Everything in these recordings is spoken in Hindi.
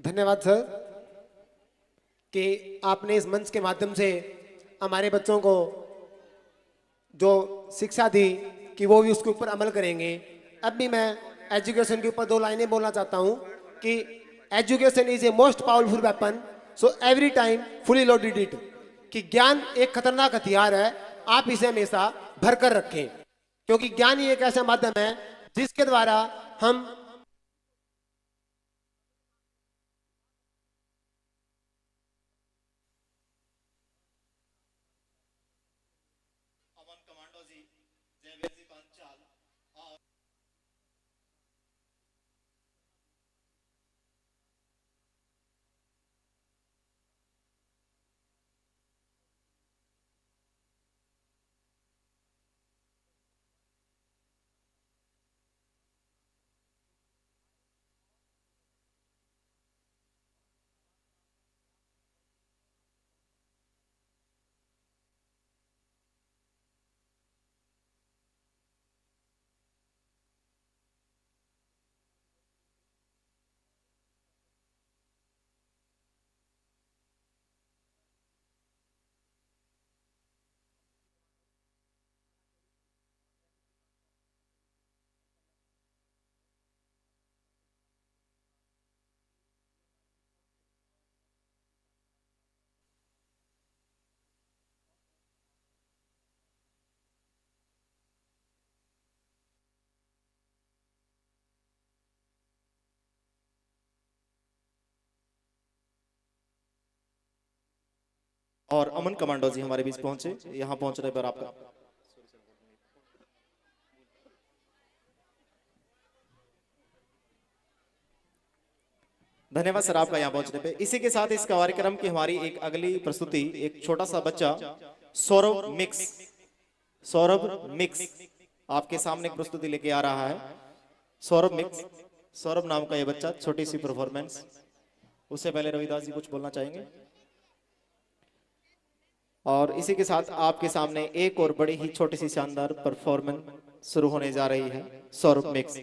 धन्यवाद सर कि आपने इस मंच के माध्यम से हमारे बच्चों को जो शिक्षा दी कि वो भी उसके ऊपर अमल करेंगे। अब भी मैं एजुकेशन के ऊपर 2 लाइनें बोलना चाहता हूँ कि education is a most powerful weapon so every time fully loaded it, कि ज्ञान एक खतरनाक हथियार है, आप इसे हमेशा भरकर रखें, क्योंकि ज्ञान ही एक ऐसा माध्यम है जिसके द्वारा हम और अमन कमांडो जी हमारे बीच पहुंचे, यहाँ पहुंचने पर आपका धन्यवाद सर आपका यहाँ पहुंचने पे। इसी के साथ इस कार्यक्रम की हमारी एक अगली प्रस्तुति, एक छोटा सा बच्चा सौरभ मिक्स आपके सामने एक प्रस्तुति लेके आ रहा है। सौरभ नाम का ये बच्चा, छोटी सी परफॉर्मेंस। उससे पहले रविदास जी कुछ बोलना चाहेंगे। और इसी के साथ आपके सामने एक और बड़ी ही छोटी सी शानदार परफॉर्मेंस शुरू होने जा रही है। सौरभ मिक्स।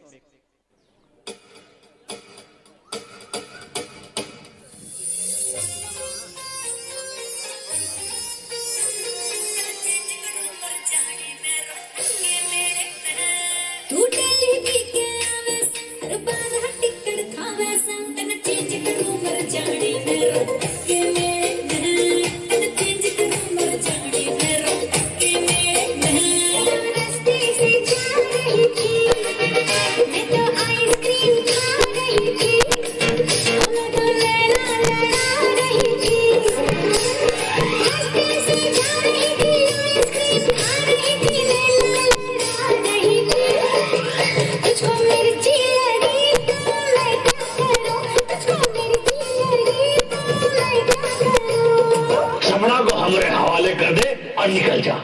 और निकल जा।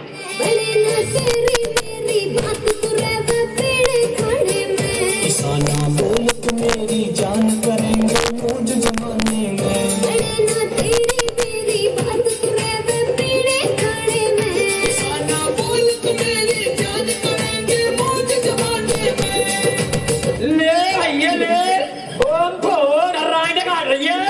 किसाना बोल तू मेरी जान करेंगे मौज जमाने में। किसाना बोल तू मेरी जान करेंगे मौज जमाने में। ले भैया ले, ओम फोड़ राइड कर रही है।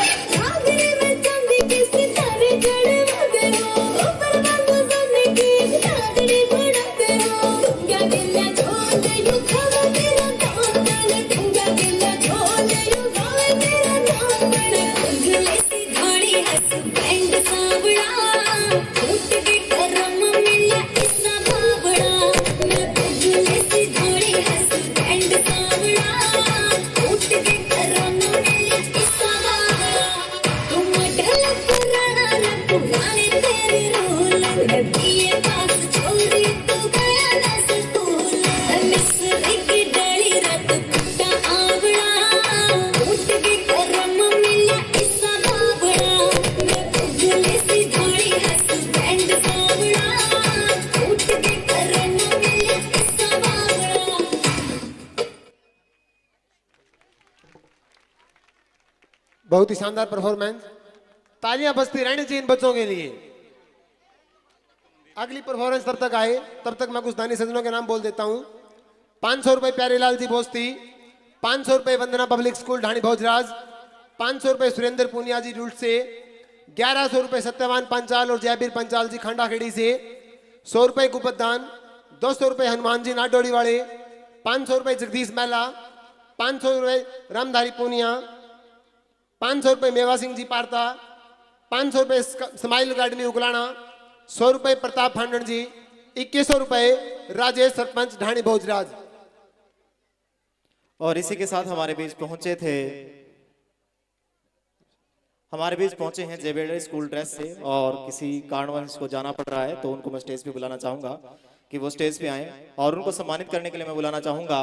बहुत ही शानदार परफॉर्मेंस। तालियां बजती रहनी चाहिए इन बच्चों के लिए। अगली परफॉर्मेंस तब तक आए, तब तक मैं कुछ दानी सज्जनों के नाम बोल देता हूं। 500 रुपए प्यारेलाल जी भोस्ती, 500 रुपए वंदना पब्लिक स्कूल ढाणी भोजराज, ₹500 सुरेंद्र पूनिया जी रूट से, ₹1100 सत्यवान पंचाल और जयवीर पंचाल जी खंडाखेड़ी से, ₹100 कुपतदान, ₹200 हनुमान जी नाडोड़ी वाले, ₹500 जगदीश मेला, ₹500 रामधारी पूनिया, ₹500 मेवा सिंह जी पारता, ₹500 स्माइल अकाडमी उकलाना, ₹100 प्रताप फांडन जी, ₹2100 राजेश सरपंच ढाणी भोजराज। और इसी के साथ हमारे बीच पहुंचे हैं जेबेडर स्कूल ड्रेस से, और किसी कारणवश को जाना पड़ रहा है तो उनको मैं स्टेज पे बुलाना चाहूंगा कि वो स्टेज पे आए, और उनको सम्मानित करने के लिए मैं बुलाना चाहूंगा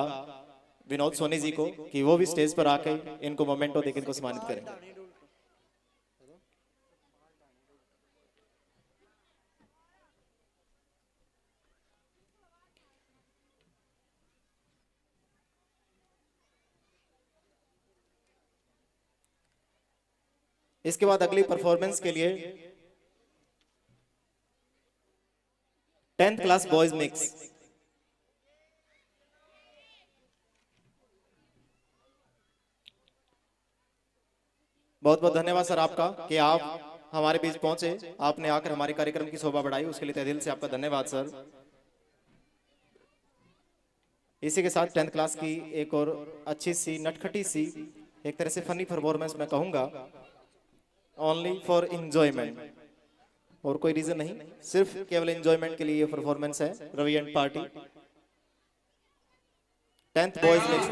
विनोद सोनी जी को कि वो भी स्टेज पर आके इनको मोमेंटो देकर इनको सम्मानित करें। इसके बाद अगली परफॉर्मेंस के लिए 10th क्लास बॉयज मिक्स। बहुत बहुत धन्यवाद सर आपका कि आप हमारे बीच पहुंचे, आपने आकर हमारे कार्यक्रम की शोभा बढ़ाई, उसके लिए तहे दिल से आपका धन्यवाद सर। इसी के साथ 10th क्लास की एक और अच्छी सी नटखटी सी एक तरह से फनी परफॉर्मेंस मैं कहूंगा, ओनली फॉर इंजॉयमेंट, और कोई रीजन नहीं, सिर्फ केवल इंजॉयमेंट के लिए ये परफॉर्मेंस है। Ravi and party 10th boys mix.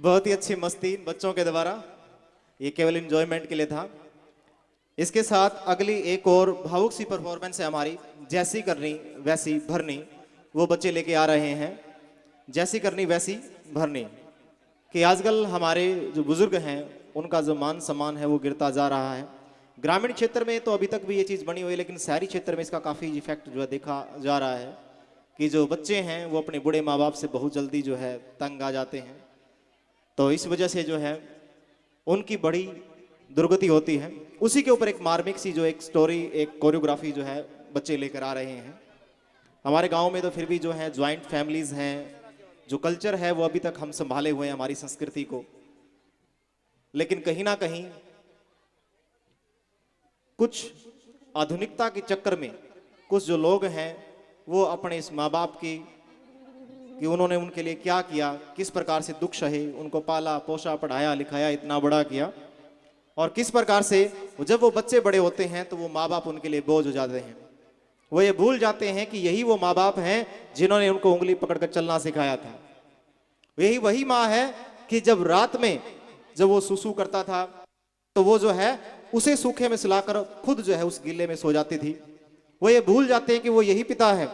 बहुत ही अच्छी मस्ती बच्चों के द्वारा, ये केवल इंजॉयमेंट के लिए था। इसके साथ अगली एक और भावुक सी परफॉर्मेंस है हमारी, जैसी करनी वैसी भरनी। वो बच्चे लेके आ रहे हैं जैसी करनी वैसी भरनी। कि आजकल हमारे जो बुजुर्ग हैं उनका जो मान सम्मान है वो गिरता जा रहा है। ग्रामीण क्षेत्र में तो अभी तक भी ये चीज़ बनी हुई है, लेकिन शहरी क्षेत्र में इसका काफ़ी इफेक्ट जो है देखा जा रहा है कि जो बच्चे हैं वो अपने बूढ़े माँ बाप से बहुत जल्दी जो है तंग आ जाते हैं। तो इस वजह से जो है उनकी बड़ी दुर्गति होती है। उसी के ऊपर एक मार्मिक सी जो एक स्टोरी, एक कोरियोग्राफी जो है बच्चे लेकर आ रहे हैं। हमारे गांव में तो फिर भी जो है ज्वाइंट फैमिलीज हैं, जो कल्चर है वो अभी तक हम संभाले हुए हैं हमारी संस्कृति को, लेकिन कहीं ना कहीं कुछ आधुनिकता के चक्कर में कुछ जो लोग हैं वो अपने इस माँ बाप की कि उन्होंने उनके लिए क्या किया, किस प्रकार से दुख सहे, उनको पाला पोसा पढ़ाया लिखाया इतना बड़ा किया, और किस प्रकार से जब वो बच्चे बड़े होते हैं तो वो माँ बाप उनके लिए बोझ हो जाते हैं। वो ये भूल जाते हैं कि यही वो माँ बाप हैं जिन्होंने उनको उंगली पकड़कर चलना सिखाया था। यही वही माँ है कि जब रात में जब वो सुसु करता था तो वो जो है उसे सूखे में सुलाकर खुद जो है उस गिल्ले में सो जाती थी। वो ये भूल जाते हैं कि वो यही पिता है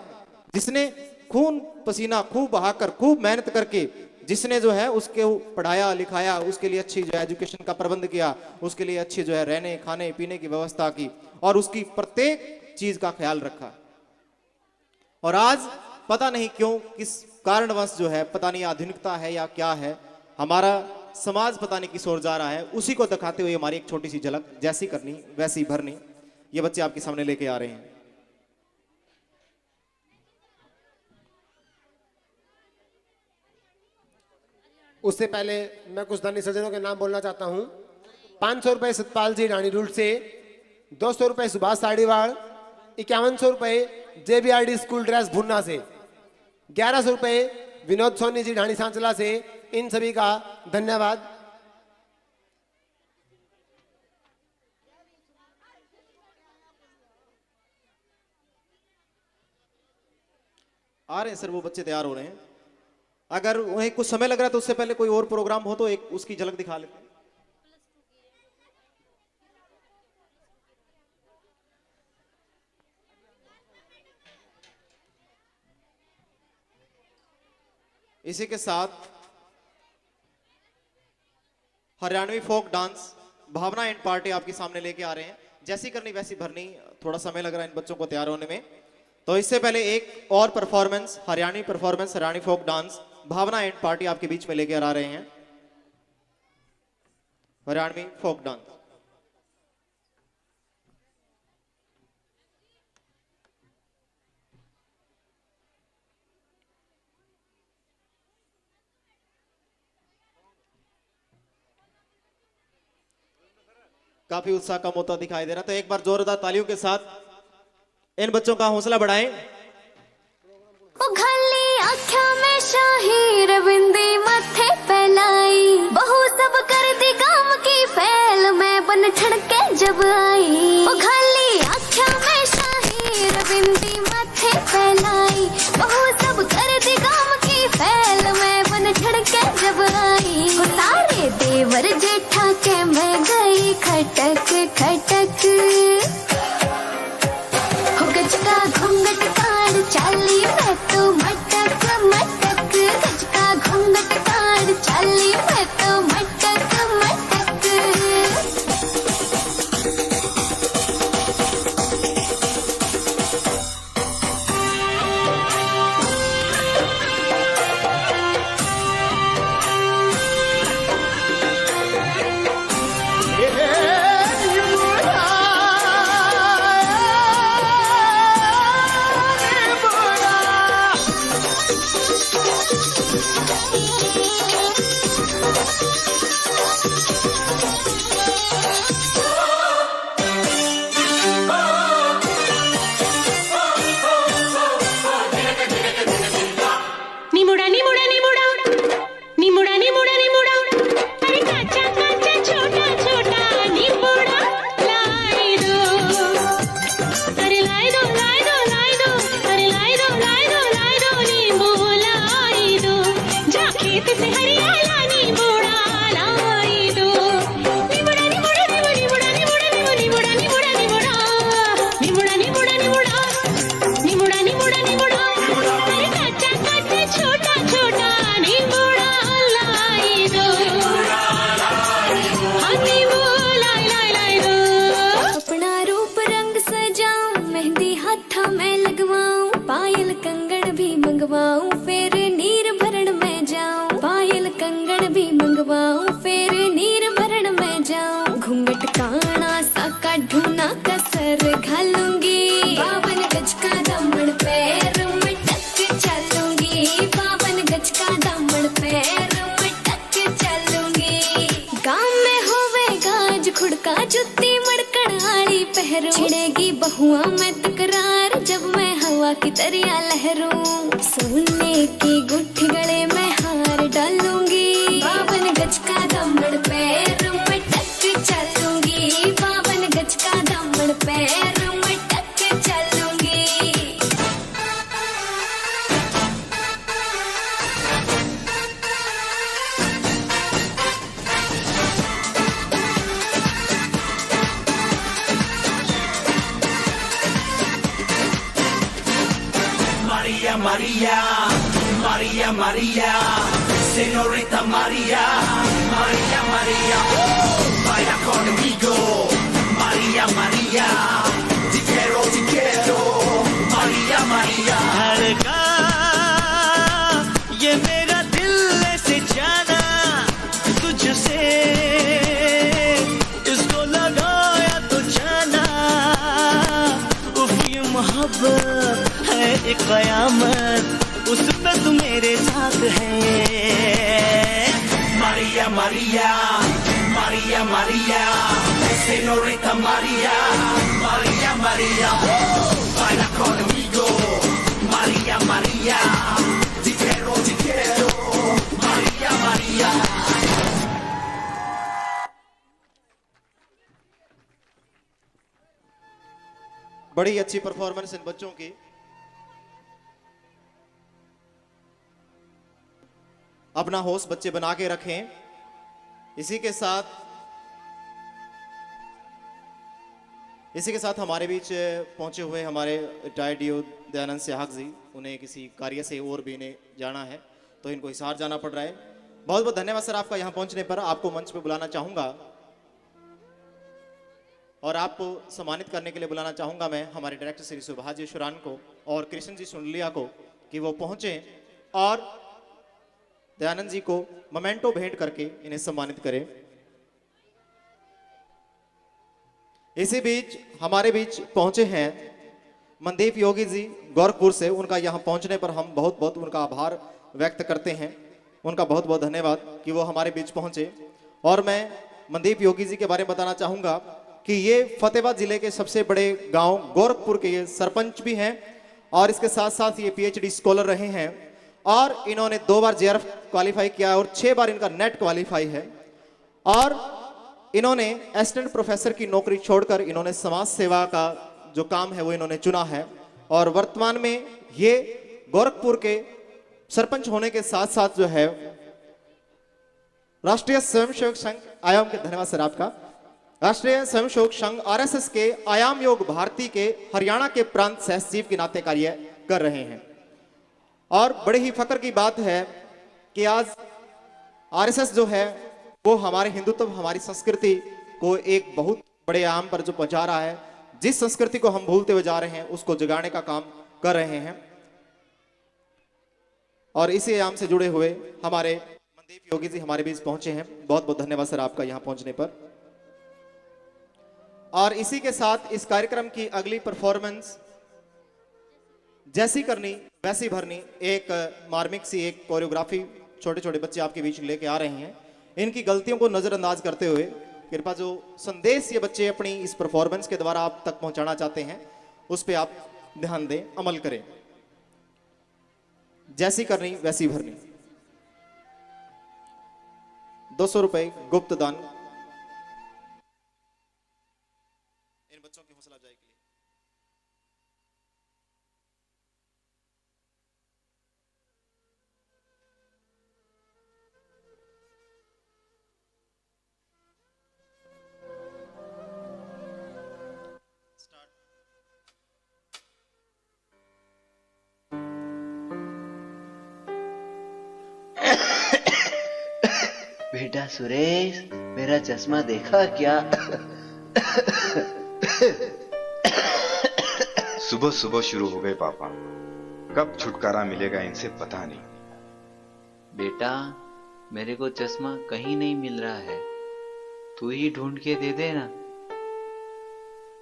जिसने खून पसीना खूब बहाकर खूब मेहनत करके जिसने जो है उसके पढ़ाया लिखाया, उसके लिए अच्छी जो है एजुकेशन का प्रबंध किया, उसके लिए अच्छी जो है रहने खाने पीने की व्यवस्था की और उसकी प्रत्येक चीज का ख्याल रखा। और आज पता नहीं क्यों किस कारणवश जो है, पता नहीं आधुनिकता है या क्या है, हमारा समाज पता नहीं किस ओर जा रहा है। उसी को दिखाते हुए हमारी एक छोटी सी झलक जैसी करनी वैसी भरनी ये बच्चे आपके सामने लेके आ रहे हैं। उससे पहले मैं कुछ दानी सज्जनों के नाम बोलना चाहता हूँ। 500 रुपए सतपाल जी रानी रूट से, 200 रुपए सुभाष साड़ीवाड़, 5100 रुपए JBRD स्कूल ड्रेस भुन्ना से, 1100 रुपए विनोद सोनी जी ढाणी सांचला से। इन सभी का धन्यवाद। आ रहे हैं सर, वो बच्चे तैयार हो रहे हैं। अगर उन्हें कुछ समय लग रहा है तो उससे पहले कोई और प्रोग्राम हो तो एक उसकी झलक दिखा लेते हैं। इसी के साथ Haryanvi folk dance Bhavana and party आपके सामने लेके आ रहे हैं। जैसी करनी वैसी भरनी, थोड़ा समय लग रहा है इन बच्चों को तैयार होने में। तो इससे पहले एक और performance, Haryanvi performance, Haryanvi folk dance Bhavana and party आपके बीच में लेकर आ रहे हैं। Haryanvi folk dance. काफी उत्साह कम होता दिखाई दे रहा, तो एक बार जोरदार तालियों के साथ इन बच्चों का हौसला बढ़ाएं। उघली आँखों में शाही रविंदी माथे फैलाई, बहु सब कर दी काम की फैल मैं बन छड़के जब आई। उघली आँखों में शाही रविंदी माथे फैलाई, बहु सब कर दी काम की फैल मैं बन छड़के जब आई। सारे देवर जेठा के मैं गई खटक खटक, हो गज का घूंघट काढ़ चाली मैं तो मटक मटक, गज का घूंघट काढ़ चाली मैं तो मटक मटक। निमुड़ा निमुड़ा निमुड़ा निमुड़ा निमुड़ा निमुड़ा, अरे काचा काचा छोटा छोटा निमुड़ा लाई दो, अरे लाई दो लाई दो लाई दो, अरे लाई दो लाई दो लाई दो नींबू लाई दो, जा खेत से हरियाला नींबूड़ा करेगी बहुआ में तकरार जब मैं हवा की तरिया लहरूं। सोने की गुठी गले में हार डालूंगी, 52 गज का दमड़ पैर में टक चलूंगी, 52 गज का दमड़ पैर में टक चलूंगी। Maria, Maria, Maria, Maria, Señorita Maria, Maria, Maria, baila conmigo, Maria, Maria, te quiero, Maria, Maria. धड़का ये मेरा दिल ऐसे जाना तुझसे, इसको लगाया तो जाना, उफ ये मोहब्बत है एक कयामत, उस पे तू मेरे साथ है। Maria, Maria, Maria, Maria, Señorita Maria, Maria, Maria, baila conmigo, Maria, Maria, te quiero, Maria, Maria. बड़ी अच्छी परफॉर्मेंस इन बच्चों की। अपना होश बच्चे बना के रखें। इसी के साथ हमारे बीच पहुंचे हुए हमारे रिटायर्ड डी.ओ. दयानंद सिहाग जी, उन्हें किसी कार्य से और भी इन्हें जाना है तो इनको हिसार जाना पड़ रहा है। बहुत बहुत धन्यवाद सर आपका यहाँ पहुंचने पर। आपको मंच पे बुलाना चाहूंगा और आपको सम्मानित करने के लिए बुलाना चाहूंगा मैं हमारे डायरेक्टर श्री सुभाष शुरान को और कृष्ण जी सुनलिया को कि वो पहुंचे और दयानंद जी को मोमेंटो भेंट करके इन्हें सम्मानित करें। इसी बीच हमारे बीच पहुंचे हैं मनदीप योगी जी गोरखपुर से। उनका यहां पहुंचने पर हम बहुत बहुत उनका आभार व्यक्त करते हैं। उनका बहुत बहुत धन्यवाद कि वो हमारे बीच पहुंचे। और मैं मनदीप योगी जी के बारे में बताना चाहूंगा कि ये फतेहाबाद जिले के सबसे बड़े गांव गोरखपुर के ये सरपंच भी हैं और इसके साथ साथ ये पीएचडी स्कॉलर रहे हैं और इन्होंने 2 बार जेआरएफ क्वालिफाई किया और 6 बार इनका नेट क्वालिफाई है। और इन्होंने असिस्टेंट प्रोफेसर की नौकरी छोड़कर इन्होंने समाज सेवा का जो काम है वो इन्होंने चुना है और वर्तमान में ये गोरखपुर के सरपंच होने के साथ साथ जो है राष्ट्रीय स्वयंसेवक संघ आयाम के, धन्यवाद सर आपका, राष्ट्रीय स्वयंसेवक संघ आरएसएस के आयाम योग भारती के हरियाणा के प्रांत सह सचिव के नाते कार्य कर रहे हैं। और बड़े ही फक्र की बात है कि आज आरएसएस जो है वो हमारे हिंदुत्व, हमारी संस्कृति को एक बहुत बड़े आयाम पर जो पहुंचा रहा है। जिस संस्कृति को हम भूलते हुए जा रहे हैं उसको जगाने का काम कर रहे हैं। और इसी आयाम से जुड़े हुए हमारे मनदीप योगी जी हमारे बीच पहुंचे हैं। बहुत बहुत धन्यवाद सर आपका यहां पहुंचने पर। और इसी के साथ इस कार्यक्रम की अगली परफॉर्मेंस जैसी करनी वैसी भरनी, एक मार्मिक सी एक कोरियोग्राफी छोटे छोटे बच्चे आपके बीच लेके आ रहे हैं। इनकी गलतियों को नजरअंदाज करते हुए कृपया जो संदेश ये बच्चे अपनी इस परफॉर्मेंस के द्वारा आप तक पहुंचाना चाहते हैं उस पर आप ध्यान दें, अमल करें। जैसी करनी वैसी भरनी। 200 रुपए गुप्त दान इन बच्चों की हौसला अफजाई के लिए। बेटा सुरेश, मेरा चश्मा देखा क्या? सुबह सुबह शुरू हो गए पापा, कब छुटकारा मिलेगा इनसे पता नहीं। बेटा, मेरे को चश्मा कहीं नहीं मिल रहा है, तू ही ढूंढ के दे देना।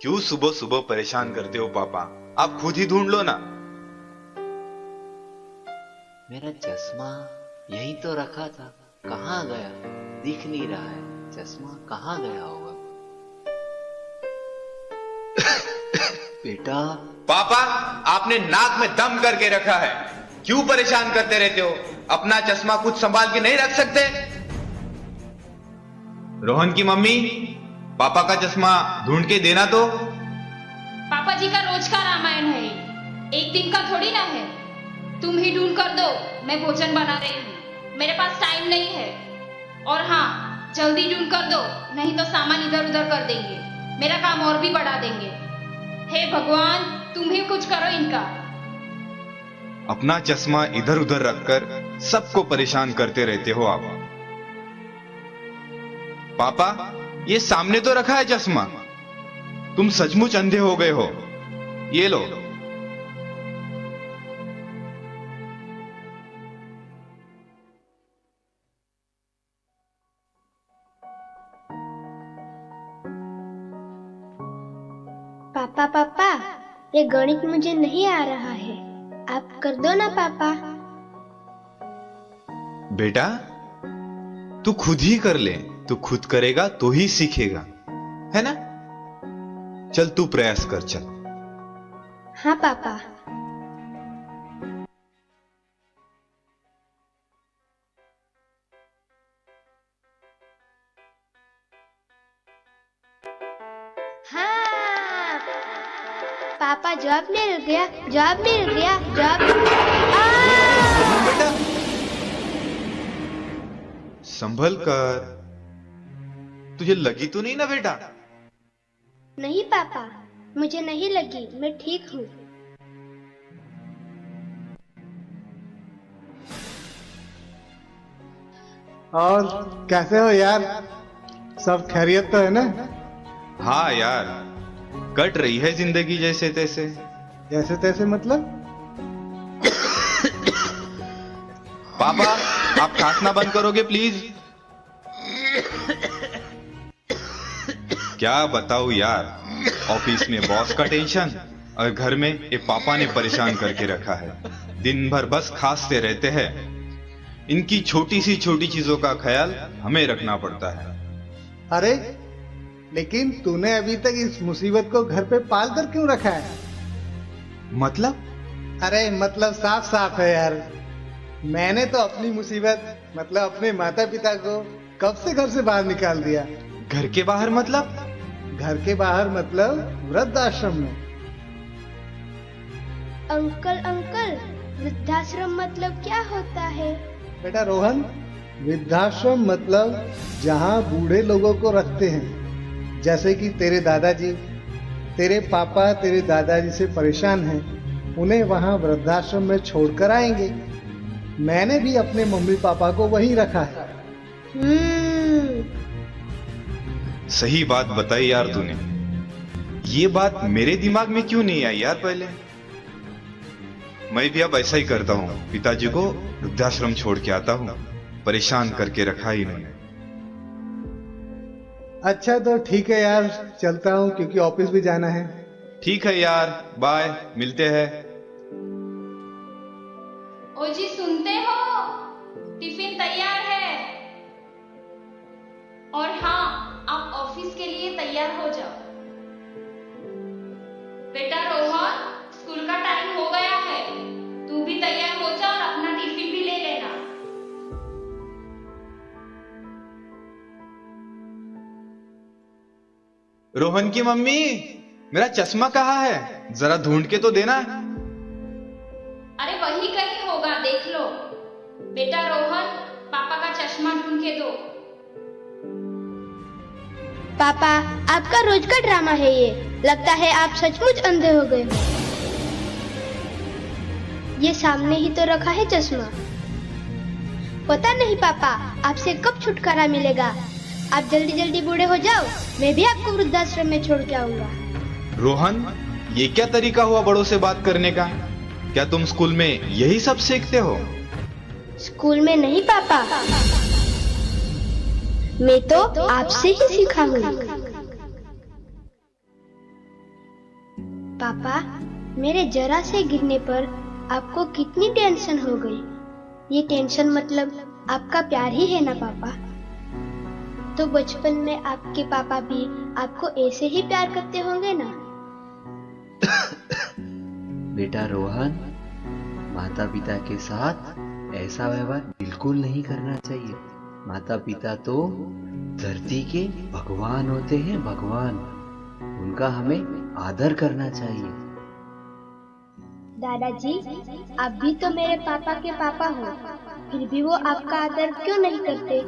क्यों सुबह सुबह परेशान करते हो पापा, आप खुद ही ढूंढ लो ना। मेरा चश्मा यहीं तो रखा था, कहाँ गया? दिख नहीं रहा है, चश्मा कहाँ गया होगा? बेटा पापा, आपने नाक में दम करके रखा है, क्यों परेशान करते रहते हो? अपना चश्मा खुद संभाल के नहीं रख सकते? रोहन की मम्मी, पापा का चश्मा ढूंढ के देना तो। पापा जी का रोज का रामायण है, एक दिन का थोड़ी ना है। तुम ही ढूंढ कर दो, मैं भोजन बना रही हूँ, मेरे पास टाइम नहीं है। और हाँ, जल्दी ढूंढ कर दो, नहीं तो सामान इधर उधर कर देंगे, मेरा काम और भी बढ़ा देंगे। हे भगवान, तुम ही कुछ करो इनका। अपना चश्मा इधर उधर रखकर सबको परेशान करते रहते हो आप। पापा, ये सामने तो रखा है चश्मा, तुम सचमुच अंधे हो गए हो। ये लो। पापा पापा, ये गणित मुझे नहीं आ रहा है, आप कर दो ना पापा। बेटा, तू खुद ही कर ले, तू खुद करेगा तो ही सीखेगा, है ना? चल तू प्रयास कर, चल। हाँ पापा। हाँ पापा, जवाब मिल गया, जवाब मिल गया, जवाब। बेटा संभल कर, तुझे लगी तो नहीं ना बेटा? नहीं पापा, मुझे नहीं लगी, मैं ठीक हूँ। और कैसे हो यार, सब खैरियत तो है ना? हाँ यार, कट रही है जिंदगी जैसे तैसे। जैसे तैसे मतलब? पापा, आप खांसना बंद करोगे प्लीज? क्या बताऊं यार, ऑफिस में बॉस का टेंशन और घर में ये पापा ने परेशान करके रखा है। दिन भर बस खांसते रहते हैं। इनकी छोटी सी छोटी चीजों का ख्याल हमें रखना पड़ता है। अरे लेकिन तूने अभी तक इस मुसीबत को घर पे पाल कर क्यों रखा है? मतलब? अरे मतलब साफ साफ है यार, मैंने तो अपनी मुसीबत मतलब अपने माता पिता को कब से घर से बाहर निकाल दिया। घर के बाहर मतलब? घर के बाहर मतलब वृद्धाश्रम में। अंकल अंकल, वृद्धाश्रम मतलब क्या होता है? बेटा रोहन, वृद्धाश्रम मतलब जहाँ बूढ़े लोगों को रखते हैं, जैसे कि तेरे दादाजी, तेरे पापा तेरे दादाजी से परेशान हैं, उन्हें वहाँ वृद्धाश्रम में छोड़कर आएंगे। मैंने भी अपने मम्मी पापा को वहीं रखा है। सही बात बताई यार तूने। ये बात मेरे दिमाग में क्यों नहीं आई यार पहले? मैं भी अब ऐसा ही करता हूँ, पिताजी को वृद्धाश्रम छोड़ के आता हूँ। परेशान करके रखा ही इन्होंने। अच्छा तो ठीक है यार, चलता हूँ क्योंकि ऑफिस भी जाना है। ठीक है यार, बाय, मिलते हैं। ओ जी, सुनते हो? टिफिन तैयार है। और हाँ, आप ऑफिस के लिए तैयार हो जाओ। बेटा रोहन, स्कूल का टाइम हो गया है, तू भी तैयार हो जा और अपना टिफिन भी ले लेना। रोहन की मम्मी, मेरा चश्मा कहाँ है? जरा ढूंढ के तो देना। अरे वही कहीं होगा, देख लो। बेटा रोहन, पापा का चश्मा ढूंढ के दो। पापा, आपका रोज का ड्रामा है ये, लगता है आप सचमुच अंधे हो गए हो। ये सामने ही तो रखा है चश्मा। पता नहीं पापा, आपसे कब छुटकारा मिलेगा। आप जल्दी जल्दी बूढ़े हो जाओ, मैं भी आपको वृद्धाश्रम में छोड़ के आऊंगा। रोहन, ये क्या तरीका हुआ बड़ों से बात करने का? क्या तुम स्कूल में यही सब सीखते हो? स्कूल में नहीं पापा, मैं तो आपसे ही सीखा हूँ। पापा, मेरे जरा से गिरने पर आपको कितनी टेंशन हो गई। ये टेंशन मतलब आपका प्यार ही है ना पापा। तो बचपन में आपके पापा भी आपको ऐसे ही प्यार करते होंगे ना। बेटा रोहन, माता पिता के साथ ऐसा व्यवहार बिल्कुल नहीं करना चाहिए। माता पिता तो धरती के भगवान होते हैं, भगवान। उनका हमें आदर करना चाहिए। दादाजी, आप भी तो मेरे पापा के पापा हो, फिर भी वो आपका आदर क्यों नहीं करते?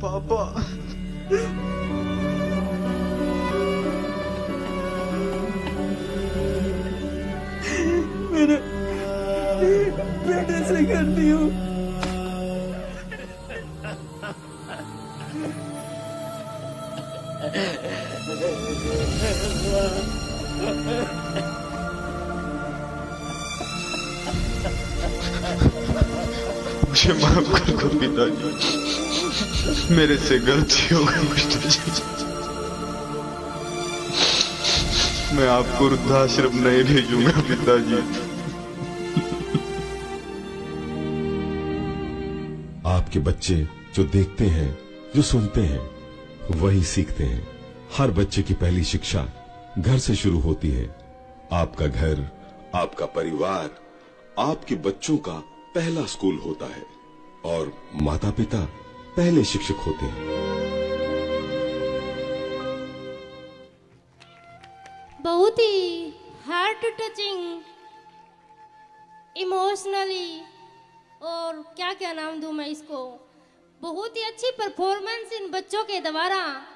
पापा, मैंने बेटे से करती हूँ। मुझे माफ कर दो पिताजी, मेरे से गलती हो गई पिताजी। मैं आपको वृद्धाश्रम नहीं भेजूंगा पिताजी। आपके बच्चे जो देखते हैं, जो सुनते हैं, वही सीखते हैं। हर बच्चे की पहली शिक्षा घर से शुरू होती है। आपका घर, आपका परिवार, आपके बच्चों का पहला स्कूल होता है और माता पिता पहले शिक्षक होते हैं। बहुत ही हार्ट टचिंग, इमोशनली, और क्या क्या नाम दूं मैं इसको, बहुत ही अच्छी परफॉर्मेंस इन बच्चों के द्वारा।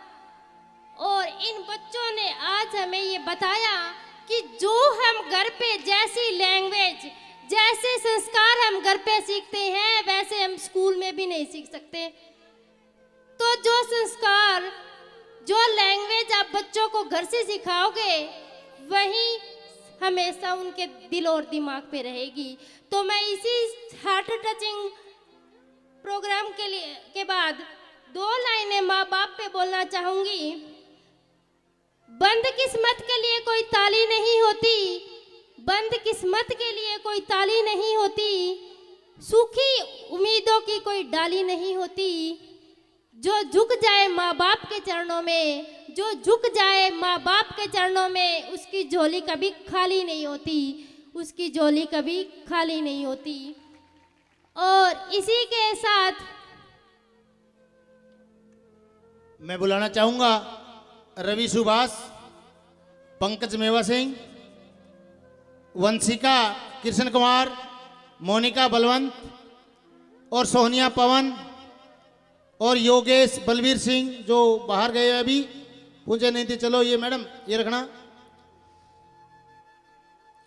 और इन बच्चों ने आज हमें ये बताया कि जो हम घर पे जैसी लैंग्वेज, जैसे संस्कार हम घर पे सीखते हैं, वैसे हम स्कूल में भी नहीं सीख सकते। तो जो संस्कार, जो लैंग्वेज आप बच्चों को घर से सिखाओगे, वही हमेशा उनके दिल और दिमाग पे रहेगी। तो मैं इसी हार्ट टचिंग प्रोग्राम के बाद 2 लाइनें माँ बाप पे बोलना चाहूंगी। बंद किस्मत के लिए कोई ताली नहीं होती, बंद किस्मत के लिए कोई ताली नहीं होती, सूखी उम्मीदों की कोई डाली नहीं होती। जो झुक जाए माँ बाप के चरणों में, जो झुक जाए माँ बाप के चरणों में, उसकी झोली कभी खाली नहीं होती, उसकी झोली कभी खाली नहीं होती। और इसी के साथ मैं बुलाना चाहूंगा रवि सुभाष, पंकज मेवा सिंह, वंशिका कृष्ण कुमार, मोनिका बलवंत और सोनिया पवन और योगेश बलवीर सिंह जो बाहर गए अभी, पूछे नहीं थे। चलो ये मैडम ये रखना,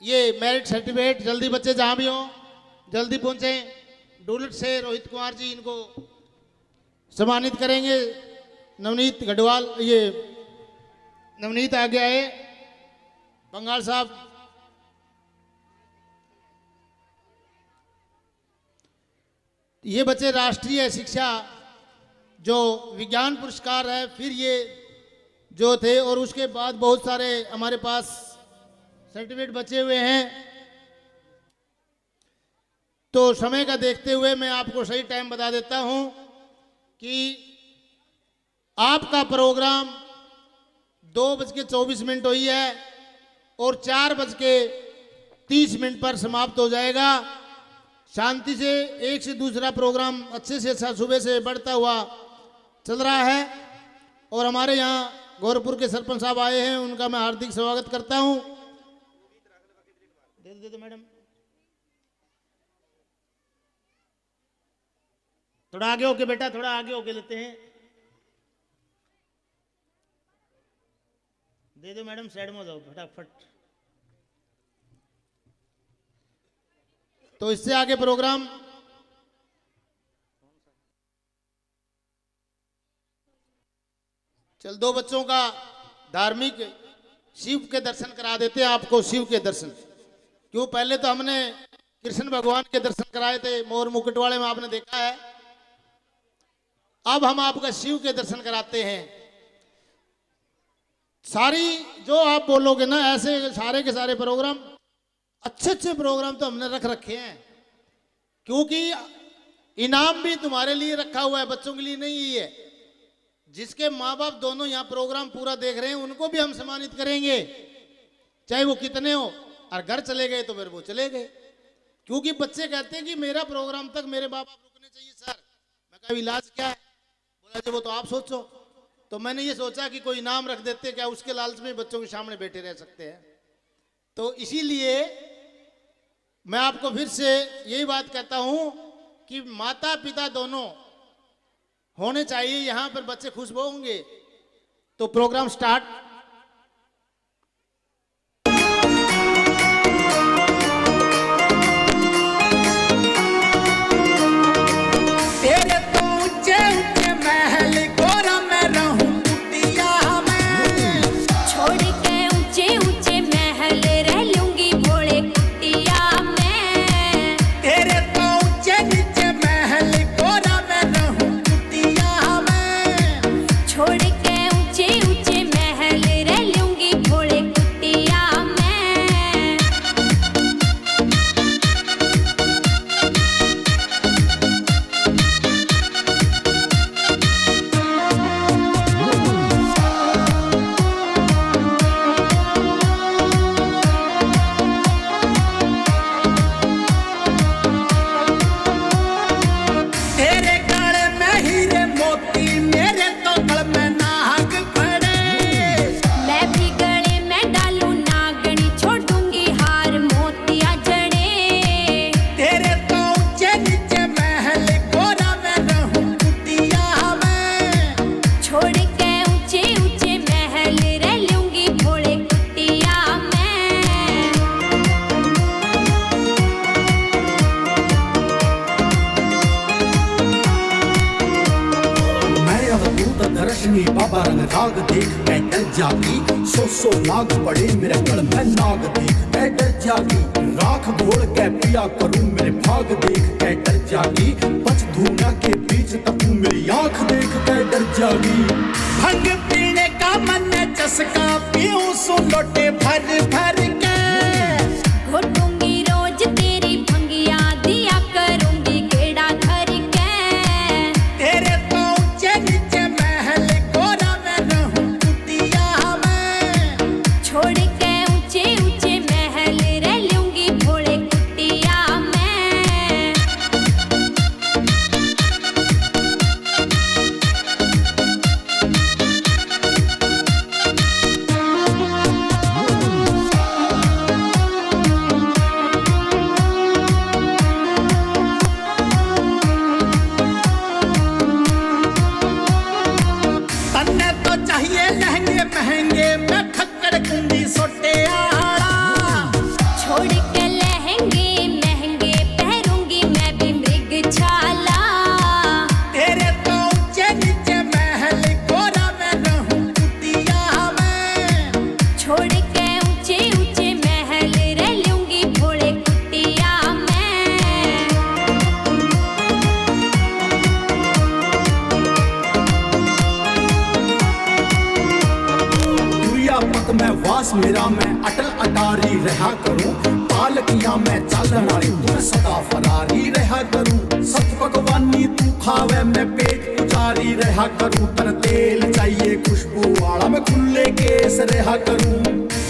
ये मेरिट सर्टिफिकेट। जल्दी बच्चे जहां भी हो जल्दी पहुंचे। डुलट से रोहित कुमार जी इनको सम्मानित करेंगे। नवनीत गढ़वाल, ये नवनीत आ गया है, बंगाल साहब। ये बच्चे राष्ट्रीय शिक्षा जो विज्ञान पुरस्कार है, फिर ये जो थे, और उसके बाद बहुत सारे हमारे पास सर्टिफिकेट बचे हुए हैं। तो समय का देखते हुए मैं आपको सही टाइम बता देता हूं कि आपका प्रोग्राम 2:24 हुई है और 4:30 पर समाप्त हो जाएगा। शांति से एक से दूसरा प्रोग्राम अच्छे से अच्छा सुबह से बढ़ता हुआ चल रहा है। और हमारे यहाँ गोरखपुर के सरपंच साहब आए हैं, उनका मैं हार्दिक स्वागत करता हूँ। दे दो मैडम, थोड़ा आगे होके बेटा, थोड़ा आगे होके लेते हैं। दे दो मैडम, साइड में हो जाओ फटाफट। तो इससे आगे प्रोग्राम चल। 2 बच्चों का धार्मिक शिव के दर्शन करा देते हैं आपको। शिव के दर्शन क्यों, पहले तो हमने कृष्ण भगवान के दर्शन कराए थे, मोर मुकुट वाले में आपने देखा है। अब हम आपका शिव के दर्शन कराते हैं। सारी जो आप बोलोगे ना, ऐसे सारे के सारे प्रोग्राम, अच्छे अच्छे प्रोग्राम तो हमने रख रखे हैं, क्योंकि इनाम भी तुम्हारे लिए रखा हुआ है, बच्चों के लिए नहीं ही है। जिसके माँ बाप दोनों यहाँ प्रोग्राम पूरा देख रहे हैं उनको भी हम सम्मानित करेंगे, चाहे वो कितने हो। और घर चले गए तो फिर वो चले गए, क्योंकि बच्चे कहते हैं कि मेरा प्रोग्राम तक मेरे माँ बाप रुकने चाहिए सर। मैं कहा इलाज क्या है? बोला जी वो तो आप सोचो। तो मैंने ये सोचा कि कोई इनाम रख देते, क्या उसके लालच में बच्चों के सामने बैठे रह सकते हैं। तो इसीलिए मैं आपको फिर से यही बात कहता हूं कि माता पिता दोनों होने चाहिए, यहां पर बच्चे खुश होंगे। तो प्रोग्राम स्टार्ट। तेरे तो ऊंचे ऊंचे महल गोरा मैं रहूं कुटिया में, छोड़ के ऊंचे ऊंचे महल रह लूंगी भोले कुटिया में। तेरे तो ऊंचे नीचे महल गोरा मैं रहूं कुटिया में, छोड़ के ऊंचे ऊंचे महल रह लूंगी भोले कुटिया में। तेरे गले में हीरे मोती मेरे तो गल में नाग पड़े, मैं भी गले में डालूं नागनी छोड़ूंगी हार मोतिया जड़े। तेरे तो ऊंचे नीचे महल गोरा मैं रहूं कुटिया में, छोड़ के ऊंचे ऊंचे महल रह लूंगी भोले कुटिया में। मैं अवधूत दर्शनी बाबा रंग राग देख मैं डर जागी, सौ लाख पड़े मेरे गल में नाग देख मैं डर जागी, राख घोल के पिया करूं मेरे भाग देख के डर जागी, पच धूना के बीच तकू मेरी आंख देख के डर जागी। भंग पीने का मन चस्का पीऊं सु लोटे भर भर के, घोटूंगी रोज तेरी भंगिया दिया करूंगी गेड़ा घर के। तेरे तो ऊंचे नीचे महल गोरा मैं रहूं कुटिया में, छोड़ के ऊंचे ऊंचे महल रह लूंगी भोले कुटिया में। तन्ने तो चाहिए लहंगे महंगे मैं खक्कड़ कुंडी सोटे आड़ा, छोड़ के लहंगे महंगे पहरूंगी मैं भी मृग छाला। तेरे तो ऊंचे नीचे महल गोरा मैं रहूं कुटिया में, छोड़ के ऊंचे ऊंचे महल रह लूंगी भोले कुटिया में। दुरियापत में वास मेरा मैं अटल अटारी रहा करूं, पालकियां में चालन वाली तुम सदा फरारी रहा करूं, सत भगवानी तू खावे मैं पेट पुजारी रहा करूं, तन तेल चाहिए खुशबू वाला मैं खुले केस रहा करूं।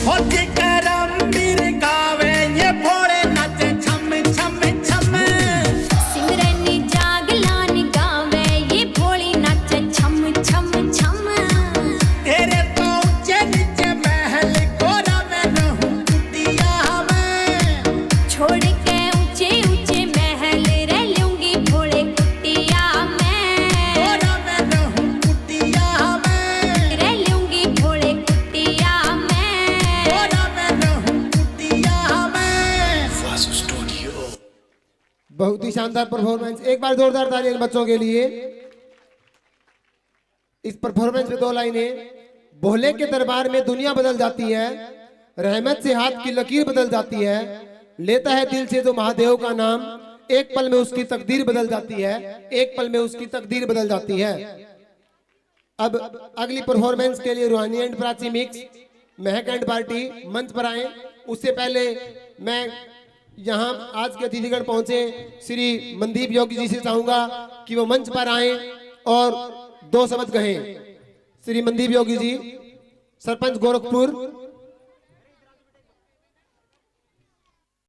होती करम मेरे गावे ये भोले नाचे छम छम छम, सिमरनी जागलान गावे ये भोली नाच छम छम छम। तेरे तो ऊंचे नीचे महल गोरा मैं रहूं कुटिया में, छोड़ के ऊंचे ऊंचे महल रह लूंगी भोले कुटिया में। गोरा मैं रहूं कुटिया में, रह लूंगी भोले कुटिया में। गोरा मैं रहूं कुटिया में। बहुत ही शानदार परफॉर्मेंस। एक बार जोरदार ताली इन बच्चों के लिए। इस परफॉर्मेंस में दो लाइनें। भोले के दरबार में दुनिया बदल जाती है, रहमत से हाथ की लकीर बदल जाती है, लेता है दिल से जो महादेव का नाम, एक पल में उसकी तकदीर बदल जाती है, एक पल में उसकी तकदीर बदल जाती है। अब अगली परफॉर्मेंस के लिए रूहानी and Prachi mix Mahak and party मंच पर आए। उससे पहले मैं यहाँ आज के अतिथिगण पहुंचे श्री मनदीप योगी जी से चाहूंगा कि वो मंच पर आए और 2 शब्द कहें। श्री मनदीप योगी जी, सरपंच गोरखपुर।